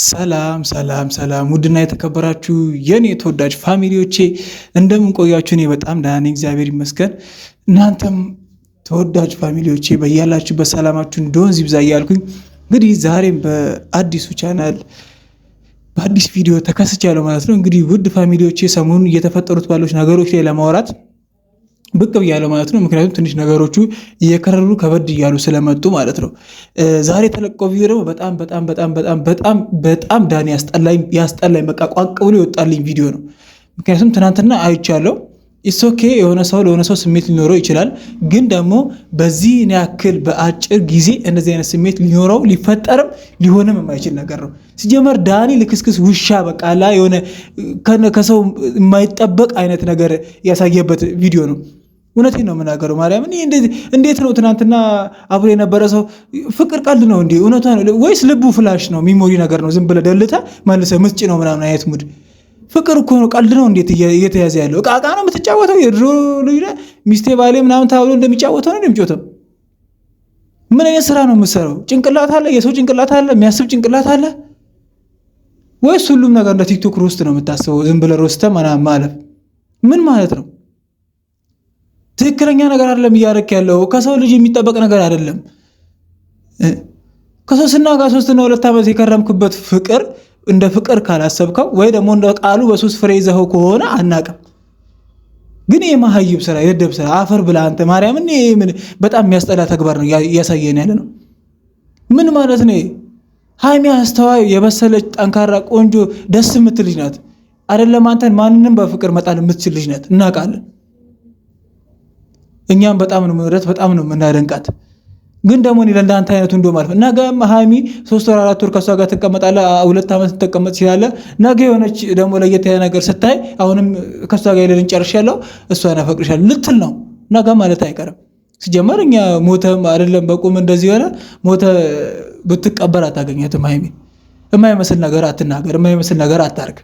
ሰላም ሰላም ሰላም ውድና የተከበራችሁ የኔ ተወዳጅ ፋሚሊዎቼ እንደምን ቆያችሁ? እኔ በጣም ደህና ነኝ፣ እግዚአብሔር ይመስገን። እናንተም ተወዳጅ ፋሚሊዎቼ በያላችሁበት ሰላማችሁ እንደሆን ይብዛ እያልኩኝ እንግዲህ ዛሬም በአዲሱ ቻናል በአዲስ ቪዲዮ ተከስቻለሁ ማለት ነው። እንግዲህ ውድ ፋሚሊዎቼ ሰሞኑን እየተፈጠሩት ባሉት ነገሮች ላይ ለማውራት ብቅ ብያለሁ ማለት ነው። ምክንያቱም ትንሽ ነገሮቹ እየከረሩ ከበድ እያሉ ስለመጡ ማለት ነው። ዛሬ የተለቀው ቪዲዮ ደግሞ በጣም ዳኒ ያስጠላኝ በቃ ቋቅ ብሎ ይወጣልኝ ቪዲዮ ነው። ምክንያቱም ትናንትና አይቻለሁ። ኢሶኬ የሆነ ሰው ለሆነ ሰው ስሜት ሊኖረው ይችላል። ግን ደግሞ በዚህ ያክል በአጭር ጊዜ እንደዚህ አይነት ስሜት ሊኖረው ሊፈጠርም ሊሆንም የማይችል ነገር ነው። ሲጀመር ዳኒ ልክስክስ ውሻ በቃ ላይ የሆነ ከሰው የማይጠበቅ አይነት ነገር ያሳየበት ቪዲዮ ነው። እውነቴን ነው የምናገረው። ማርያም እንዴት ነው ትናንትና አብሮ የነበረ ሰው ፍቅር ቀልድ ነው እንዴ? እውነቷ ነው ወይስ ልቡ ፍላሽ ነው? ሚሞሪ ነገር ነው? ዝም ብለህ ደልተህ መልሰህ ምስጭ ነው ምናምን አይነት ሙድ ፍቅር እኮ ነው። ቀልድ ነው እንዴት እየተያዘ ያለው? እቃ ነው የምትጫወተው? የድሮ ልጅ ሚስቴ ባሌ ምናምን ተብሎ እንደሚጫወተው ነው እንደሚጫወተው። ምን አይነት ስራ ነው የምትሰራው? ጭንቅላት አለ? የሰው ጭንቅላት አለ? የሚያስብ ጭንቅላት አለ ወይስ ሁሉም ነገር እንደ ቲክቶክ ሮስት ነው የምታስበው? ዝም ብለህ ሮስተህ ምናምን ማለፍ ምን ማለት ነው? ትክክለኛ ነገር አይደለም እያደረክ ያለው። ከሰው ልጅ የሚጠበቅ ነገር አይደለም። ከሶስትና ከሶስትና 2 ዓመት የከረምክበት ፍቅር እንደ ፍቅር ካላሰብከው ወይ ደግሞ እንደ ቃሉ በሶስት ፍሬ ይዘኸው ከሆነ አናቅም። ግን የማሃይብ ስራ የደደብ ስራ አፈር ብላ አንተ ማርያምን ምን በጣም የሚያስጠላ ተግባር ነው እያሳየን ያለ ነው። ምን ማለት ነው? ሃይሚ አስተዋይ የበሰለች ጠንካራ ቆንጆ ደስ የምትል ልጅ ናት አይደለም? አንተን ማንንም በፍቅር መጣል የምትችል ልጅ ናት፣ እናውቃለን። እኛም በጣም ነው ምንረት በጣም ነው የምናደንቃት። ግን ደግሞ እኔ ለእንዳንተ አይነቱ እንደው ማለት ነገ ሃይሚ 3 ወር 4 ወር ከሷ ጋር ትቀመጣለህ፣ 2 ዓመት ትቀመጥ ይችላል። ነገ የሆነች ደግሞ ለየት ያለ ነገር ስታይ አሁንም ከሷ ጋር ይለን ጨርሻለሁ እሷን አፈቅርሻለሁ ልትል ነው ነገ ማለት አይቀርም። ሲጀመር እኛ ሞተም አይደለም በቁም እንደዚህ ሆነ ሞተ ብትቀበር አታገኛትም። ሃይሚ የማይመስል ነገር አትናገር፣ የማይመስል ነገር አታርግ።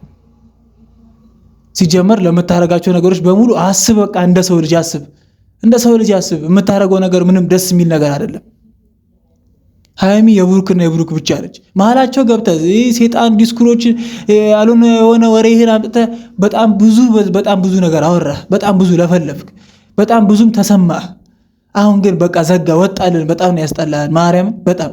ሲጀመር ለምታረጋቸው ነገሮች በሙሉ አስብ። በቃ እንደ ሰው ልጅ አስብ፣ እንደ ሰው ልጅ አስብ። የምታረገው ነገር ምንም ደስ የሚል ነገር አይደለም። ሃይሚ የብሩክና የብሩክ ብቻ ነች። መሀላቸው ገብተህ ሴጣን ዲስኩሮች ያሉን የሆነ ወሬህን አምጥተህ በጣም ብዙ ነገር አወራህ፣ በጣም ብዙ ለፈለፍክ፣ በጣም ብዙም ተሰማህ። አሁን ግን በቃ ዘጋ ወጣልን። በጣም ነው ያስጠላህን። ማርያም በጣም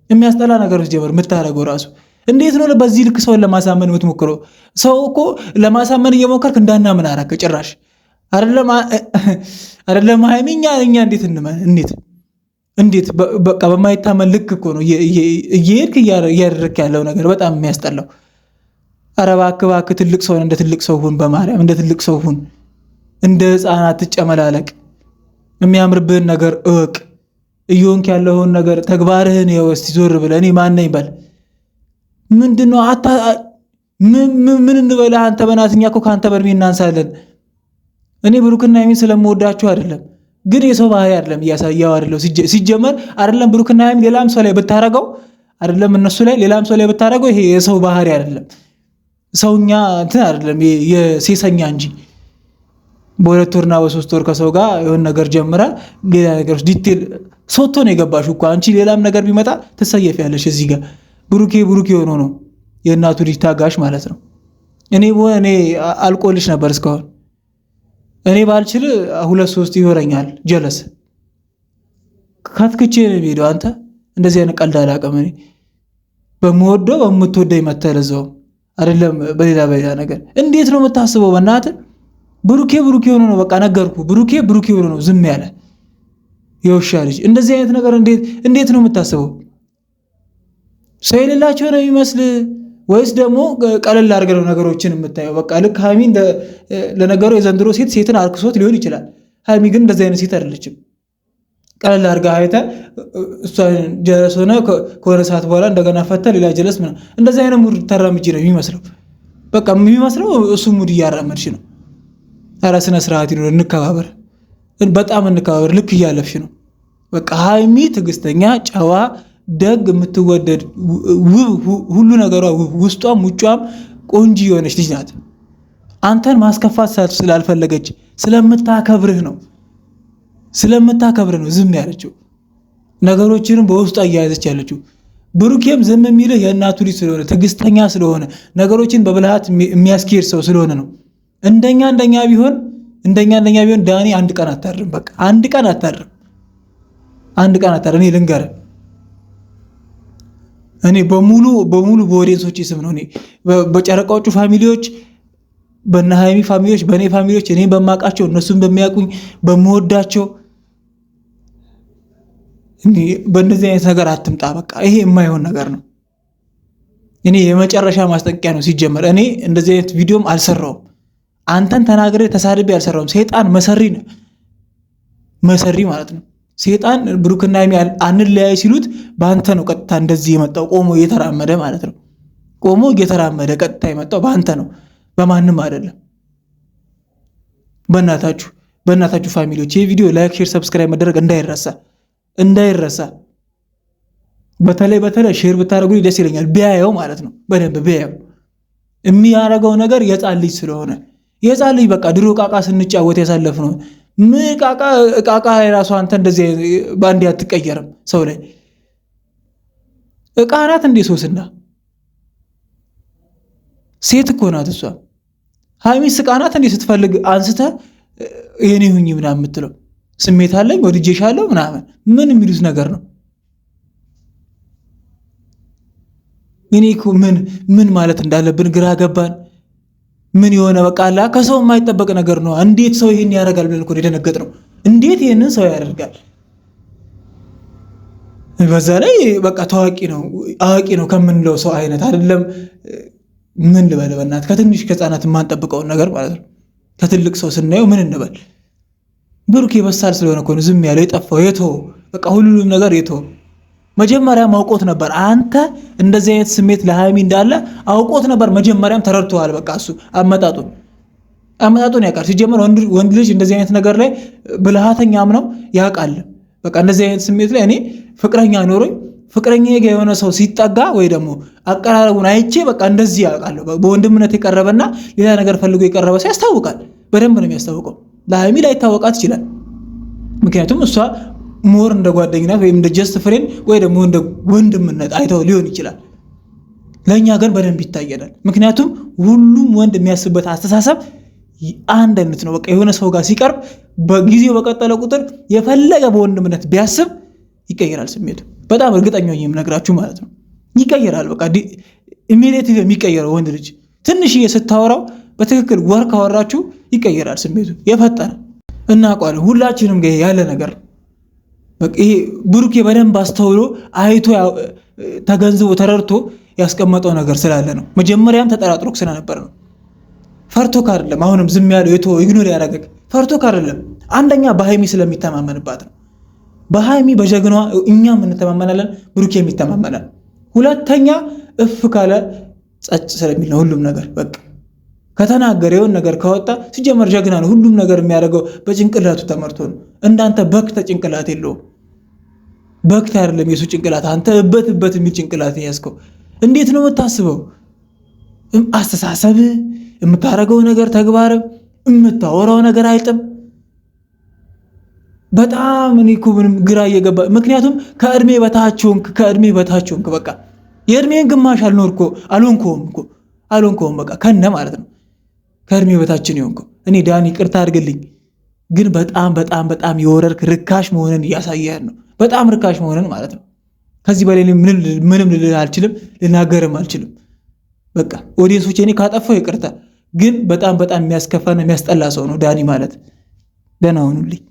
የሚያስጠላ ነገሮች ጀመር የምታረገው ራሱ። እንዴት ነው በዚህ ልክ ሰውን ለማሳመን የምትሞክረው? ሰው እኮ ለማሳመን እየሞከርክ እንዳናምን አረከ ጭራሽ። አይደለም ሃይሚ እኛ እንዴት በቃ በማይታመን ልክ እኮ ነው እየሄድክ እያደረክ ያለው ነገር በጣም የሚያስጠላው። ኧረ እባክህ ትልቅ ሰው እንደ ትልቅ ሰው ሁን፣ በማርያም እንደ ትልቅ ሰው ሁን። እንደ ሕፃናት ትጨመላለቅ። የሚያምርብህን ነገር እወቅ። እየሆንክ ያለውን ነገር ተግባርህን እስቲ ዞር ብለህ እኔ ማን ነኝ በል። ምንድነው ምን እንበልህ አንተ? በናትኛ እኮ ከአንተ በርሜ እናንሳለን። እኔ ብሩክና ሃይሚን ስለምወዳችሁ አይደለም፣ ግን የሰው ባህሪ አይደለም እያሳየው አይደለም። ሲጀመር አይደለም ብሩክና ሃይሚን ሌላም ሰው ላይ ብታረገው አይደለም እነሱ ላይ ሌላም ሰው ላይ ብታረገው ይሄ የሰው ባህሪ አይደለም። ሰውኛ እንትን አይደለም የሴሰኛ እንጂ በ2 ወርና በ3 ወር ከሰው ጋር የሆነ ነገር ጀምራ ሌላ ነገር ዲቴል ሶቶ ነው የገባሽ እኮ አንቺ። ሌላም ነገር ቢመጣ ትሰየፊያለሽ። እዚህ ጋር ብሩኬ ሆኖ ነው የእናቱ ልጅ ታጋሽ ማለት ነው። እኔ አልቆልሽ ነበር እስካሁን። እኔ ባልችል 2-3 ይሆረኛል ጀለስ ካትክቼ ነው የሚሄደው። አንተ እንደዚህ አይነት ቀልድ አላውቅም። እኔ በምትወደው መተለዘው አይደለም በሌላ ነገር። እንዴት ነው የምታስበው? በእናትህ ብሩኬ ሆኖ ነው በቃ ነገርኩ። ብሩኬ ሆኖ ነው ዝም ያለ የውሻ ልጅ። እንደዚህ አይነት ነገር እንዴት ነው የምታስበው? ሰው የሌላቸው ነው የሚመስል ወይስ ደግሞ ቀለል አድርገው ነገሮችን የምታየው? በቃ ልክ ሃይሚ ለነገሩ የዘንድሮ ሴትን አርክሶት ሊሆን ይችላል። ሃይሚ ግን እንደዚህ አይነት ሴት አይደለችም። ቀለል አድርጋ አይተህ እሷን ጀለስ ሆነ ከሆነ ሰዓት በኋላ እንደገና ፈታ ሌላ ጀለስ ምናምን እንደዚህ አይነት ሙድ ተራምጂ ነው የሚመስለው። በቃ የሚመስለው እሱ ሙድ እያራመድሽ ነው። ኧረ ስነ ስርዓት ይኖር፣ እንከባበር፣ በጣም እንከባበር። ልክ እያለፍሽ ነው። በቃ ሃይሚ ትዕግስተኛ፣ ጨዋ፣ ደግ፣ የምትወደድ ሁሉ ነገሯ ውስጧም ውጯም ቆንጆ የሆነች ልጅ ናት። አንተን ማስከፋት ስላልፈለገች ስለምታከብርህ ነው ዝም ያለችው። ነገሮችንም በውስጧ እያያዘች ያለችው ብሩኬም ዝም የሚልህ የእናቱ ልጅ ስለሆነ ትዕግስተኛ ስለሆነ ነገሮችን በብልሃት የሚያስኬድ ሰው ስለሆነ ነው። እንደኛ ቢሆን ዳኒ አንድ ቀን አታድርም። በቃ አንድ ቀን አታድርም። እኔ ልንገርህ፣ እኔ በሙሉ በኦዲየንሶች ስም ነው፣ እኔ በጨረቃዎቹ ፋሚሊዎች፣ በእነ ሃይሚ ፋሚሊዎች፣ በእኔ ፋሚሊዎች፣ እኔ በማውቃቸው እነሱም በሚያውቁኝ በምወዳቸው በእንደዚህ አይነት ነገር አትምጣ። በቃ ይሄ የማይሆን ነገር ነው። እኔ የመጨረሻ ማስጠንቀቂያ ነው። ሲጀመር እኔ እንደዚህ አይነት ቪዲዮም አልሰራውም። አንተን ተናግሬ ተሳድቤ አልሰራውም። ሰይጣን መሰሪ ማለት ነው። ሰይጣን ብሩክና ሃይሚ አንለያይ ሲሉት በአንተ ነው ቀጥታ እንደዚህ የመጣው፣ ቆሞ እየተራመደ ማለት ነው። ቆሞ እየተራመደ ቀጥታ የመጣው በአንተ ነው፣ በማንም አይደለም። በእናታችሁ ፋሚሊዎች ይህ ቪዲዮ ላይክ፣ ሼር፣ ሰብስክራይብ መደረግ እንዳይረሳ። በተለይ ሼር ብታደርጉ ደስ ይለኛል። ቢያየው ማለት ነው፣ በደንብ ቢያየው። የሚያደርገው ነገር የጻን ልጅ ስለሆነ የጻን ልጅ በቃ ድሮ ቃቃ ስንጫወት ያሳለፍነው ምን ቃቃ የራሱ አንተ እንደዚህ ባንዴ አትቀየርም። ሰው ላይ እቃ ናት እንዴ? ሶስና ሴት እኮ ናት እሷ። ሃይሚስ እቃ ናት እንዴ? ስትፈልግ አንስተ የኔ ሁኚ ምናምን የምትለው ስሜት አለኝ ወድጄሻለሁ ምናምን ምን የሚሉት ነገር ነው? እኔ እኮ ምን ማለት እንዳለብን ግራ ገባን። ምን የሆነ በቃ አላ ከሰው የማይጠበቅ ነገር ነው። እንዴት ሰው ይሄን ያደርጋል ብለን እኮ የደነገጥ ነው። እንዴት ይሄንን ሰው ያደርጋል? በዛ ላይ በቃ ታዋቂ ነው አዋቂ ነው ከምንለው ሰው አይነት አይደለም። ምን ልበል በእናትህ፣ ከትንሽ ከህፃናት የማንጠብቀውን ነገር ማለት ነው። ከትልቅ ሰው ስናየው ምን እንበል? ብሩክ በሳል ስለሆነ እኮ ነው ዝም ያለው፣ የጠፋው በቃ ሁሉንም ነገር መጀመሪያም አውቆት ነበር። አንተ እንደዚህ አይነት ስሜት ለሃይሚ እንዳለ አውቆት ነበር። መጀመሪያም ተረድተዋል። በቃ እሱ አመጣጡን ያውቃል። ሲጀመር ወንድ ልጅ እንደዚህ አይነት ነገር ላይ ብልሃተኛም ነው ያውቃል። በቃ እንደዚህ አይነት ስሜት ላይ እኔ ፍቅረኛ ኖሮኝ ፍቅረኛ ጋር የሆነ ሰው ሲጠጋ ወይ ደግሞ አቀራረቡን አይቼ በቃ እንደዚህ ያውቃለሁ። በወንድምነት የቀረበና ሌላ ነገር ፈልጎ የቀረበ ሰው ያስታውቃል። በደንብ ነው የሚያስታውቀው። ለሃይሚ ላይታወቃት ይችላል። ምክንያቱም እሷ ሞር እንደ ጓደኝነት ወይም እንደ ጀስት ፍሬንድ ወይ ደግሞ እንደ ወንድምነት አይተው ሊሆን ይችላል። ለእኛ ግን በደንብ ይታየናል። ምክንያቱም ሁሉም ወንድ የሚያስብበት አስተሳሰብ አንድ አይነት ነው። በቃ የሆነ ሰው ጋር ሲቀርብ በጊዜው በቀጠለ ቁጥር የፈለገ በወንድምነት ቢያስብ ይቀየራል ስሜቱ። በጣም እርግጠኛ ነኝ የምነግራችሁ ማለት ነው። ይቀየራል። በቃ ኢሚዲየትሊ የሚቀየረው ወንድ ልጅ ትንሽዬ ስታወራው በትክክል ወር ካወራችሁ ይቀየራል ስሜቱ። የፈጠነ እናውቀዋለን። ሁላችንም ጋር ያለ ነገር ነው። ይሄ ብሩክ በደንብ አስተውሎ አይቶ ተገንዝቦ ተረድቶ ያስቀመጠው ነገር ስላለ ነው። መጀመሪያም ተጠራጥሮ ስለነበር ነው። ፈርቶ አይደለም። አሁንም ዝም ያለው ኢግኖር ያደረገ ፈርቶ አይደለም። አንደኛ በሃይሚ ስለሚተማመንባት ነው። በሃይሚ በጀግኗ እኛም እንተማመናለን፣ ብሩክ የሚተማመናል። ሁለተኛ እፍ ካለ ጸጥ ስለሚል ነው ሁሉም ነገር። በቃ ከተናገረ የሆነ ነገር ካወጣ ሲጀመር ጀግና ነው። ሁሉም ነገር የሚያደርገው በጭንቅላቱ ተመርቶ ነው። እንዳንተ በክተ ጭንቅላት የለውም። በክተ አይደለም የሱ ጭንቅላት። አንተ እበት የሚል ጭንቅላት ያዝከው። እንዴት ነው የምታስበው? አስተሳሰብ፣ የምታደርገው ነገር፣ ተግባር፣ የምታወራው ነገር አይጥም። በጣም እኔ እኮ ምንም ግራ እየገባ ምክንያቱም ከእድሜ በታችሁን በቃ የእድሜን ግማሽ አልሆንከውም በቃ ከነ ማለት ነው። ከእድሜ በታችን ይሆንከው። እኔ ዳኒ ይቅርታ አድርግልኝ፣ ግን በጣም የወረድክ ርካሽ መሆንን እያሳየህን ነው። በጣም ርካሽ መሆንን ማለት ነው። ከዚህ በላይ ምንም ልልህ አልችልም፣ ልናገርም አልችልም። በቃ ኦዲየንሶች እኔ ካጠፋው ይቅርታ፣ ግን በጣም የሚያስከፋና የሚያስጠላ ሰው ነው ዳኒ ማለት። ደህና ሁኑልኝ።